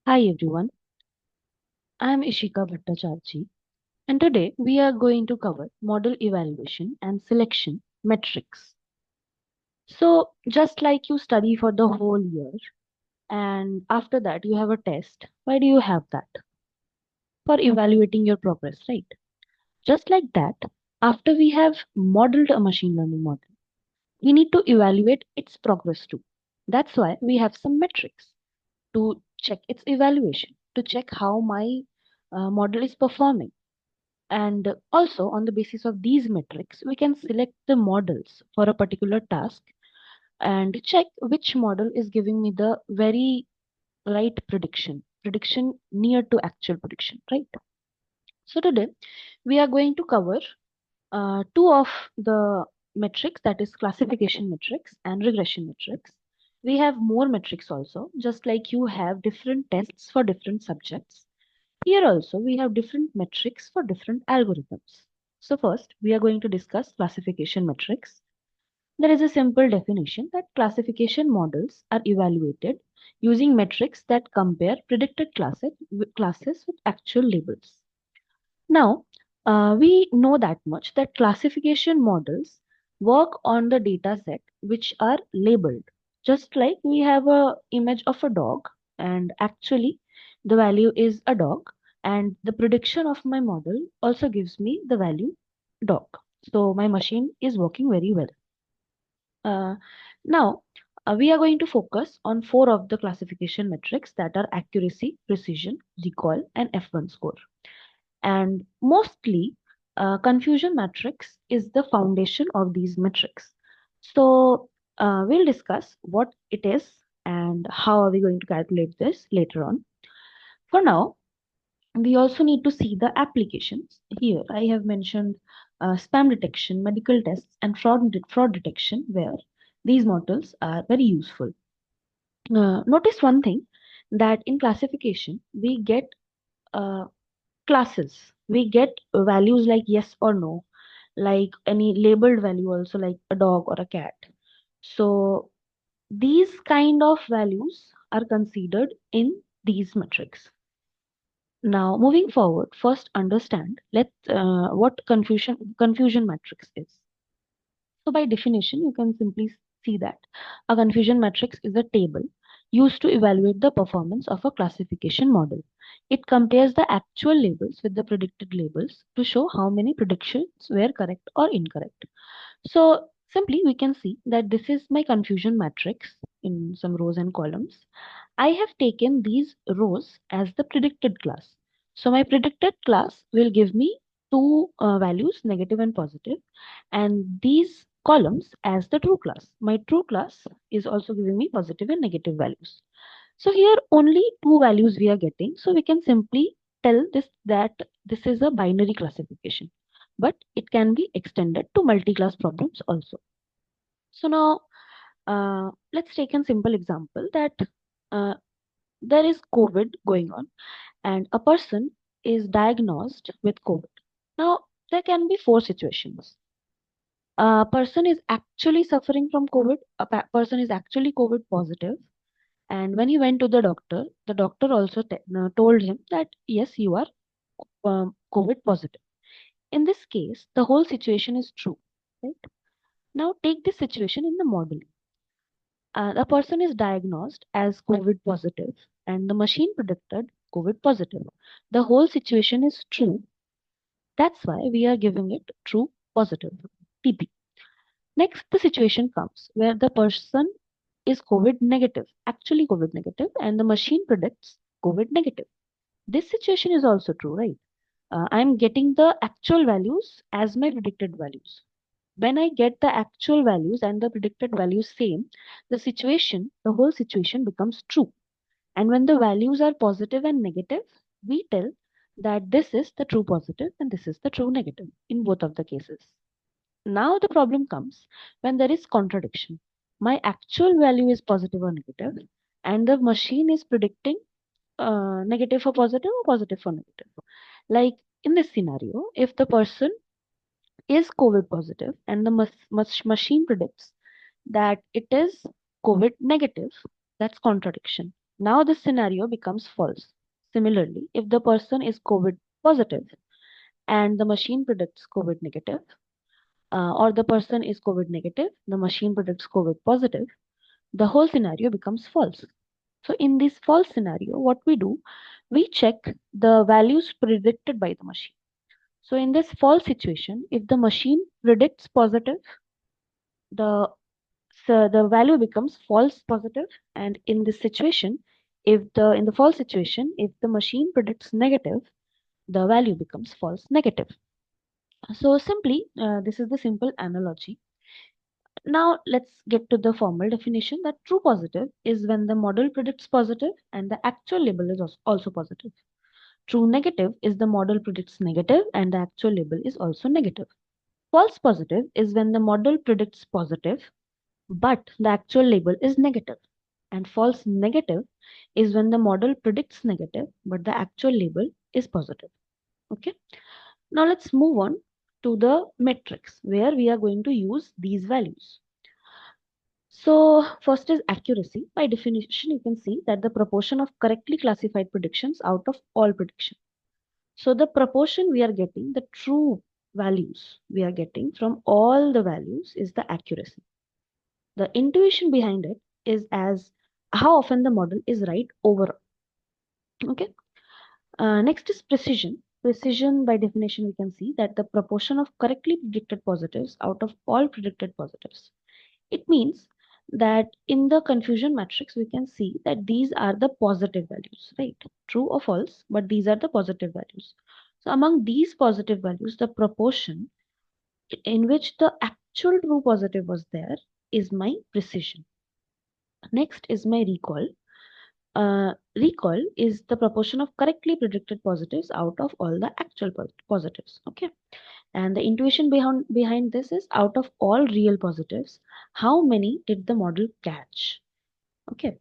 Hi everyone, I am Ishika Bhattacharjee, and today we are going to cover model evaluation and selection metrics. So, just like you study for the whole year and after that you have a test, why do you have that? For evaluating your progress, right? Just like that, after we have modeled a machine learning model, we need to evaluate its progress too. That's why we have some metrics to check its evaluation, to check how my model is performing. And also, on the basis of these metrics, we can select the models for a particular task and check which model is giving me the very right prediction near to actual prediction, right? So today we are going to cover two of the metrics, that is classification metrics and regression metrics. We have more metrics also, just like you have different tests for different subjects. Here also we have different metrics for different algorithms. So first we are going to discuss classification metrics. There is a simple definition that classification models are evaluated using metrics that compare predicted classes with actual labels. Now, we know that much that classification models work on the data set which are labeled. Just like we have a image of a dog and actually the value is a dog, and the prediction of my model also gives me the value dog. So my machine is working very well. Uh, now, we are going to focus on four of the classification metrics, that are accuracy, precision, recall, and F1 score. And mostly, confusion matrix is the foundation of these metrics. So, we'll discuss what it is and how are we going to calculate this later on. For now, we also need to see the applications. Here, I have mentioned spam detection, medical tests, and fraud detection, where these models are very useful. Notice one thing, that in classification, we get uh, classes. We get values like yes or no, like any labeled value also, like a dog or a cat. So these kind of values are considered in these metrics. Now, moving forward, first understand let what confusion matrix is. So by definition, you can simply see that a confusion matrix is a table used to evaluate the performance of a classification model. It compares the actual labels with the predicted labels to show how many predictions were correct or incorrect. So simply we can see that this is my confusion matrix in some rows and columns. I have taken these rows as the predicted class. So my predicted class will give me two values, negative and positive, and these columns as the true class. My true class is also giving me positive and negative values. So here only two values we are getting. So we can simply tell this that this is a binary classification, but it can be extended to multi-class problems also. So now let's take a simple example that uh, there is COVID going on and a person is diagnosed with COVID. Now there can be four situations. A person is actually suffering from COVID, person is actually COVID positive, and when he went to the doctor also told him that yes, you are COVID positive. In this case, the whole situation is true, right? Now take this situation in the model. The person is diagnosed as COVID positive, and the machine predicted COVID positive. The whole situation is true. That's why we are giving it true positive, TP. Next, the situation comes where the person is COVID negative, actually COVID negative, and the machine predicts COVID negative. This situation is also true, right? I'm getting the actual values as my predicted values. When I get the actual values and the predicted values same, the whole situation becomes true. And when the values are positive and negative, we tell that this is the true positive and this is the true negative in both of the cases. Now the problem comes when there is contradiction. My actual value is positive or negative, and the machine is predicting negative for positive or positive for negative. Like in this scenario, if the person is COVID positive and the machine predicts that it is COVID negative, that's contradiction. Now this scenario becomes false. Similarly, if the person is COVID positive and the machine predicts COVID negative, or the person is COVID negative, the machine predicts COVID positive, the whole scenario becomes false. So in this false scenario, what we do, we check the values predicted by the machine. So in this false situation, if the machine predicts positive, the the value becomes false positive, and in this situation, if the in the false situation, if the machine predicts negative, the value becomes false negative. So simply, this is the simple analogy. Now let's get to the formal definition that true positive is when the model predicts positive and the actual label is also positive. True negative is the model predicts negative and the actual label is also negative. False positive is when the model predicts positive but the actual label is negative. And false negative is when the model predicts negative but the actual label is positive. Okay. Now let's move on to the metrics where we are going to use these values. So first is accuracy. By definition, you can see that the proportion of correctly classified predictions out of all predictions. So the proportion we are getting, the true values we are getting from all the values is the accuracy. The intuition behind it is as how often the model is right overall. Okay. Next is precision. Precision, by definition, we can see that the proportion of correctly predicted positives out of all predicted positives. It means that in the confusion matrix, we can see that these are the positive values, right? True or false, but these are the positive values. So among these positive values, the proportion in which the actual true positive was there is my precision. Next is my recall. Recall is the proportion of correctly predicted positives out of all the actual positives. Okay. And the intuition behind this is out of all real positives, how many did the model catch? Okay.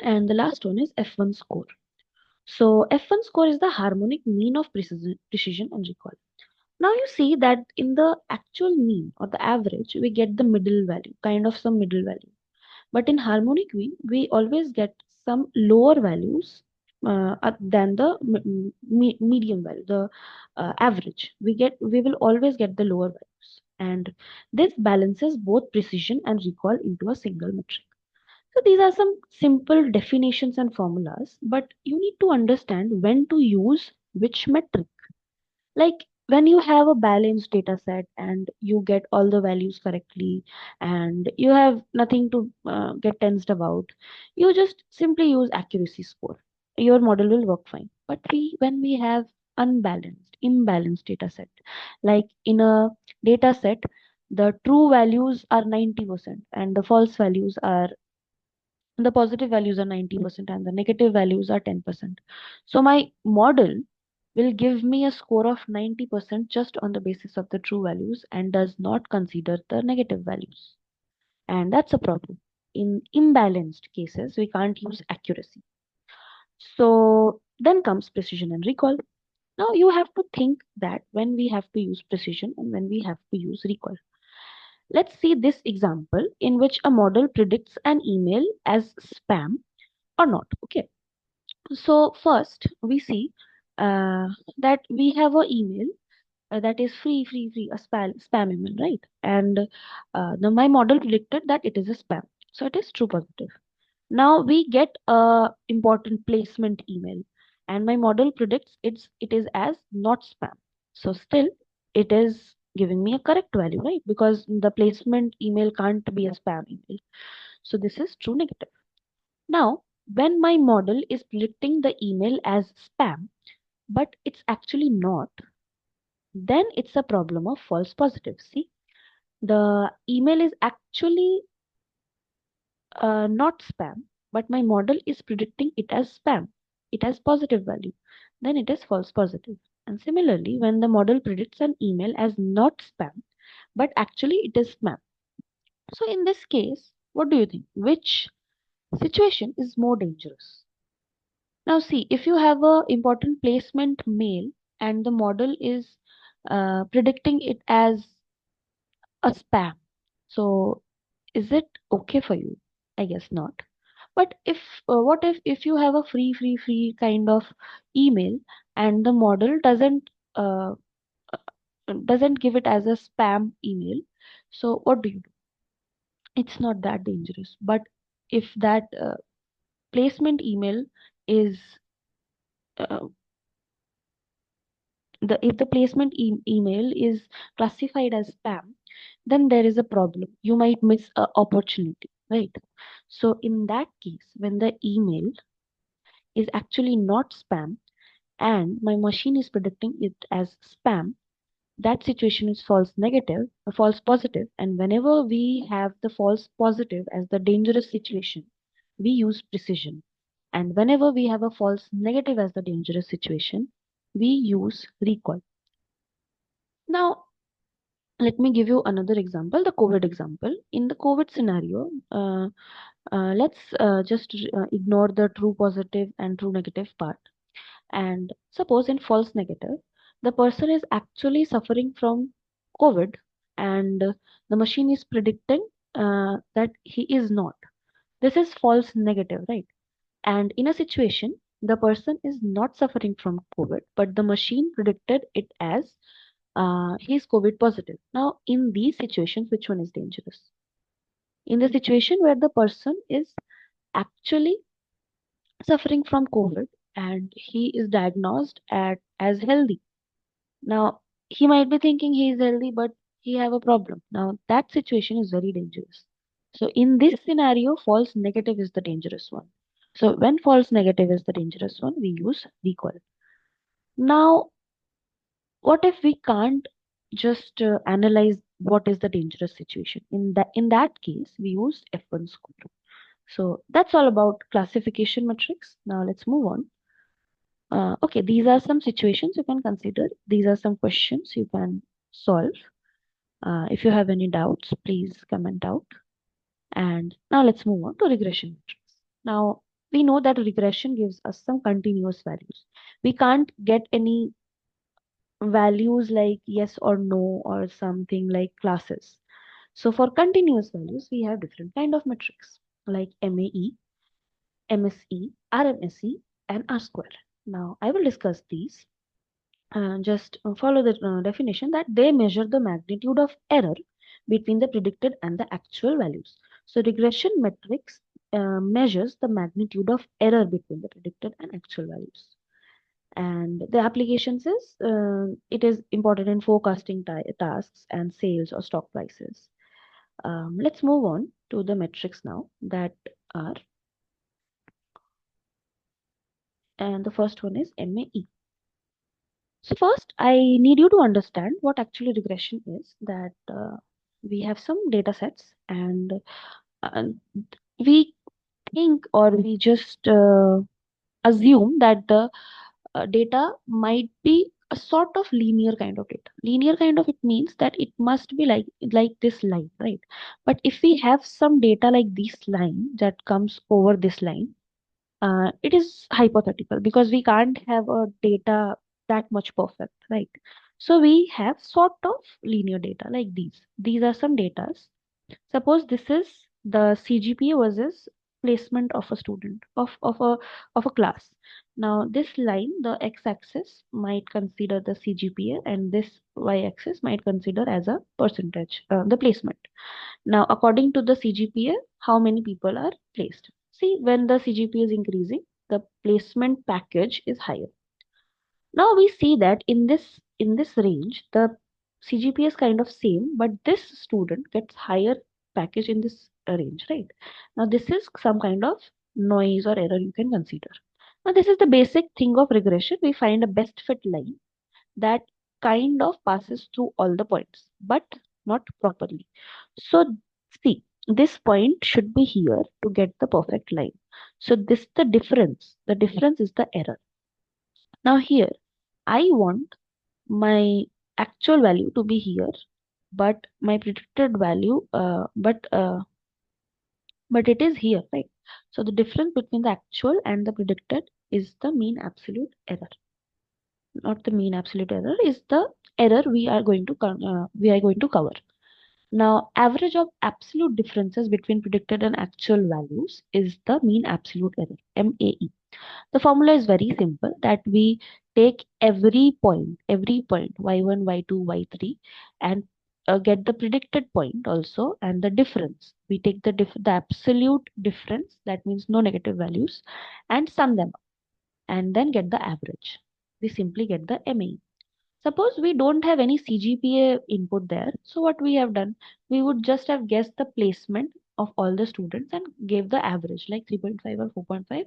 And the last one is F1 score. So F1 score is the harmonic mean of precision and recall. Now you see that in the actual mean or the average, we get the middle value, kind of some middle value. But in harmonic mean, we always get some lower values than the medium value, the average. We will always get the lower values, and this balances both precision and recall into a single metric. So these are some simple definitions and formulas, but you need to understand when to use which metric. Like when you have a balanced data set and you get all the values correctly and you have nothing to get tensed about, you just simply use accuracy score. Your model will work fine. But when we have imbalanced data set, like in a data set, the true values are 90% and the positive values are 90% and the negative values are 10%. So my model will give me a score of 90% just on the basis of the true values and does not consider the negative values. And that's a problem. In imbalanced cases, we can't use accuracy. So then comes precision and recall. Now you have to think that when we have to use precision and when we have to use recall. Let's see this example in which a model predicts an email as spam or not. Okay. So first we see that we have an email that is free, a spam email, right? And my model predicted that it is a spam. So it is true positive. Now we get a important placement email and my model predicts it is as not spam. So still it is giving me a correct value, right? Because the placement email can't be a spam email. So this is true negative. Now, when my model is predicting the email as spam, but it's actually not, then it's a problem of false positive. See, the email is actually not spam, but my model is predicting it as spam. It has positive value. Then it is false positive. And similarly, when the model predicts an email as not spam, but actually it is spam. So in this case, what do you think? Which situation is more dangerous? Now see, if you have a important placement mail and the model is predicting it as a spam, so is it okay for you? I guess not. But what if you have a free kind of email and the model doesn't give it as a spam email? So what do you do? It's not that dangerous. But if that placement email is uh, the if the placement email is classified as spam, then there is a problem. You might miss a opportunity, right? So in that case, when the email is actually not spam and my machine is predicting it as spam, that situation is false negative, a false positive. And whenever we have the false positive as the dangerous situation, we use precision. And whenever we have a false negative as the dangerous situation, we use recall. Now, let me give you another example, the COVID example. In the COVID scenario, let's just ignore the true positive and true negative part. And suppose in false negative, the person is actually suffering from COVID and the machine is predicting that he is not. This is false negative, right? And in a situation, the person is not suffering from COVID, but the machine predicted it as he is COVID positive. Now, in these situations, which one is dangerous? In the situation where the person is actually suffering from COVID and he is diagnosed as healthy. Now, he might be thinking he is healthy, but he have a problem. Now, that situation is very dangerous. So, in this scenario, false negative is the dangerous one. So, when false negative is the dangerous one, we use recall. Now, what if we can't just analyze what is the dangerous situation? In that case, we use F1 score. So that's all about classification metrics. Now let's move on. Okay, these are some situations you can consider. These are some questions you can solve. If you have any doubts, please comment out. And now let's move on to regression metrics. Now we know that regression gives us some continuous values. We can't get any values like yes or no or something like classes. So for continuous values, we have different kind of metrics like MAE, MSE, RMSE, and R square. Now, I will discuss these. Just follow the definition that they measure the magnitude of error between the predicted and the actual values. So, regression metrics measures the magnitude of error between the predicted and actual values. And the applications is it is important in forecasting tasks and sales or stock prices. Let's move on to the metrics now that are, and the first one is MAE. So first, I need you to understand what actually regression is. That we have some data sets and uh, we think or we just assume that the data might be a sort of linear kind of data. Linear kind of, it means that it must be like this line, right? But if we have some data like this line that comes over this line, it is hypothetical because we can't have a data that much perfect, right? So we have sort of linear data like these. These are some datas. Suppose this is the CGPA versus placement of a student of a class. Now this line, the x-axis might consider the CGPA and this y-axis might consider as a percentage, the placement. Now, according to the CGPA, how many people are placed? See, when the CGPA is increasing, the placement package is higher. Now we see that in this range, the CGPA is kind of same, but this student gets higher package in this range, right? Now this is some kind of noise or error you can consider. Now this is the basic thing of regression. We find a best fit line that kind of passes through all the points, but not properly. So see, this point should be here to get the perfect line. So this the difference. The difference is the error. Now here, I want my actual value to be here, but my predicted value, but it is here, right? So the difference between the actual and the predicted is the mean absolute error. Not the mean absolute error, is the error we are going to cover. Now, average of absolute differences between predicted and actual values is the mean absolute error, MAE. The formula is very simple that we take every point, y1, y2, y3, and get the predicted point also and the difference. We take the absolute difference, that means no negative values, and sum them up and then get the average. We simply get the MAE. Suppose we don't have any CGPA input there. So what we have done, we would just have guessed the placement of all the students and gave the average like 3.5 or 4.5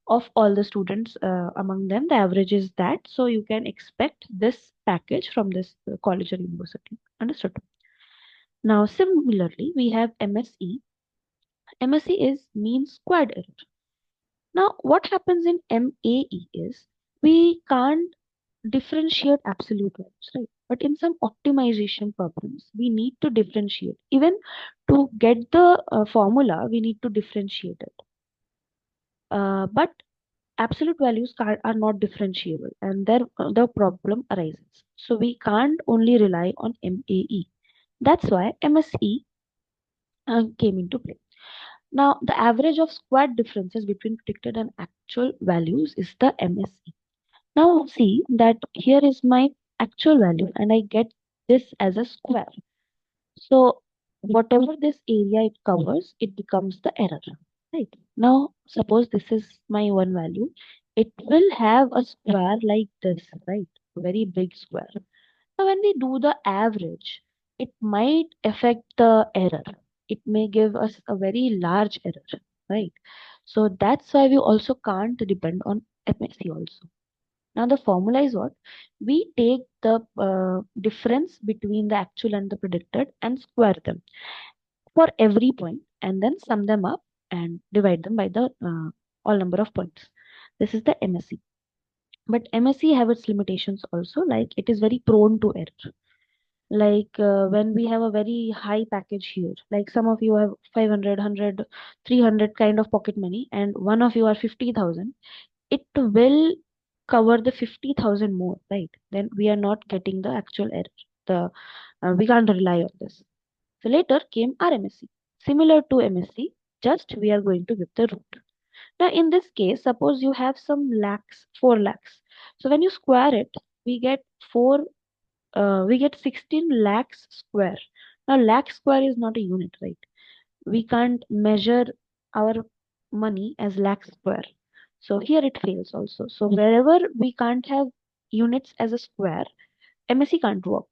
of all the students among them. The average is that. So you can expect this package from this college or university. Understood? Now, similarly, we have MSE. MSE is mean squared error. Now, what happens in MAE is we can't differentiate absolute values, right? But in some optimization problems, we need to differentiate. Even to get the formula, we need to differentiate it. But absolute values are not differentiable, and there the problem arises. So we can't only rely on MAE. That's why MSE came into play. Now, the average of squared differences between predicted and actual values is the MSE. Now see that here is my actual value and I get this as a square. So whatever this area it covers, it becomes the error. Right. Now suppose this is my one value. It will have a square like this, right? Very big square. Now when we do the average, it might affect the error. It may give us a very large error, right? So that's why we also can't depend on MSC also. Now the formula is what? We take the difference between the actual and the predicted and square them for every point and then sum them up and divide them by the all number of points. This is the MSE. But MSE have its limitations also, like it is very prone to error. Like when we have a very high package here, like some of you have 500, 300 kind of pocket money and one of you are 50,000, it will cover the 50,000 more, right? Then we are not getting the actual error. The We can't rely on this. So later came RMSE, similar to MSC, just we are going to give the root. Now in this case, suppose you have some lakhs, 4 lakhs. So when you square it, we get 16 lakhs square. Now lakh square is not a unit, right? We can't measure our money as lakh square. So here it fails also. So wherever we can't have units as a square, MSE can't work.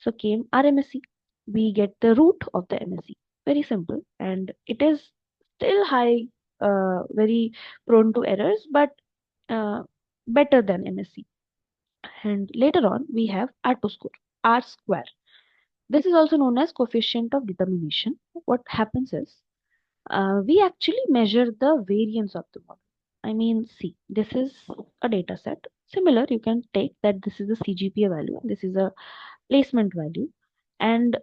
So came RMSE. We get the root of the MSE. Very simple. And it is still high, very prone to errors, but uh, better than MSE. And later on, we have R2 score, R square. This is also known as coefficient of determination. What happens is we actually measure the variance of the model. I mean, see, this is a data set. Similar, you can take that this is the CGPA value, and this is a placement value. And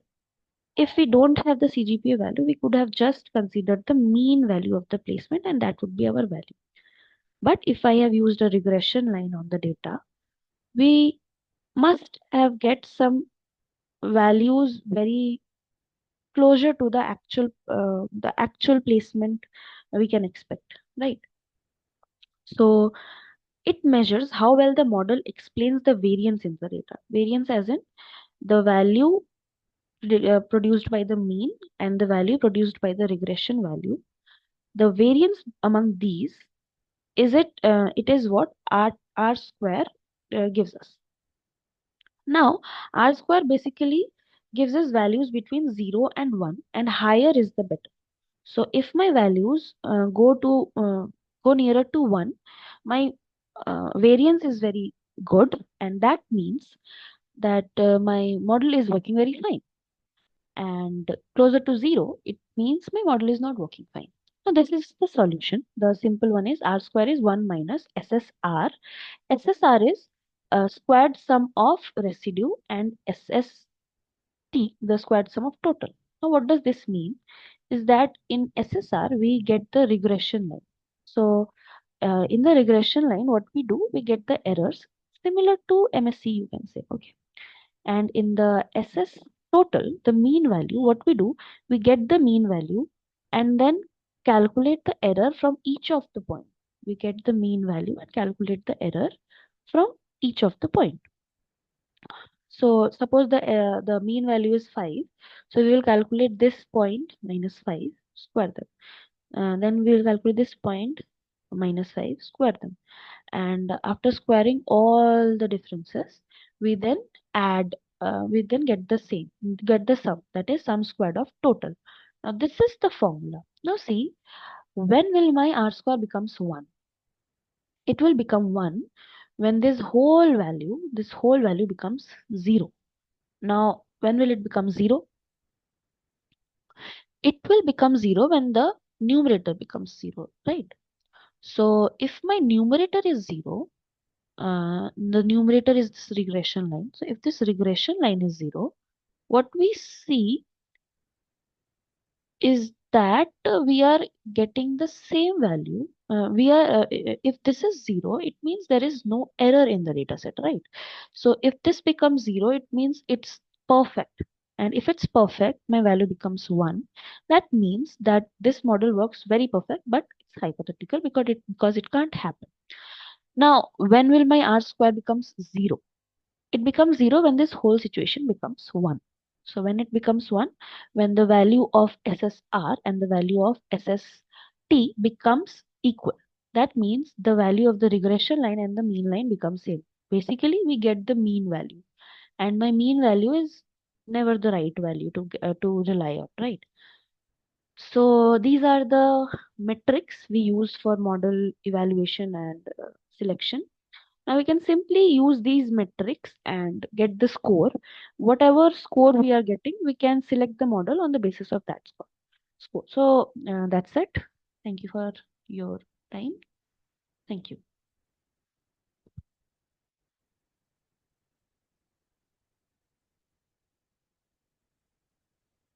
if we don't have the CGPA value, we could have just considered the mean value of the placement, and that would be our value. But if I have used a regression line on the data, we must have get some values very closer to the actual placement we can expect, right? So it measures how well the model explains the variance in the data. Variance as in the value produced by the mean and the value produced by the regression value. The variance among these it is what r square gives us. Now r square basically gives us values between 0 and 1, and higher is the better. So if my values go nearer to 1, my variance is very good, and that means that my model is working very fine. And closer to 0, it means my model is not working fine. So this is the solution. The simple one is r square is 1 minus SSR. SSR is squared sum of residue, and SST, the squared sum of total. Now what does this mean? Is that in SSR we get the regression line. So in the regression line, what we do, we get the errors similar to MSC, you can say. Okay. And in the SS total, the mean value, what we do, we get the mean value and then calculate the error from each of the point. We get the mean value and calculate the error from each of the point. So suppose the mean value is 5. So we will calculate this point minus 5, square them. Then we will calculate this point minus 5, square them. And after squaring all the differences, we then add, we then get the same, get the sum, that is sum squared of total. Now this is the formula. Now see, when will my r square becomes 1? It will become 1 when this whole value becomes 0. Now, when will it become 0? It will become 0 when the numerator becomes 0, right? So, if my numerator is 0, the numerator is this regression line. So, if this regression line is 0, what we see is that we are getting the same value. If this is 0, it means there is no error in the data set, right? So if this becomes 0, it means it's perfect. And if it's perfect, my value becomes 1. That means that this model works very perfect, but it's hypothetical because it can't happen. Now, when will my r square becomes 0? It becomes 0 when this whole situation becomes 1. So when it becomes 1, when the value of SSR and the value of SST becomes equal. That means the value of the regression line and the mean line becomes same. Basically, we get the mean value. And my mean value is never the right value to rely on, right? So these are the metrics we use for model evaluation and selection. Now we can simply use these metrics and get the score. Whatever score we are getting, we can select the model on the basis of that score. So that's it. Thank you for your time. Thank you.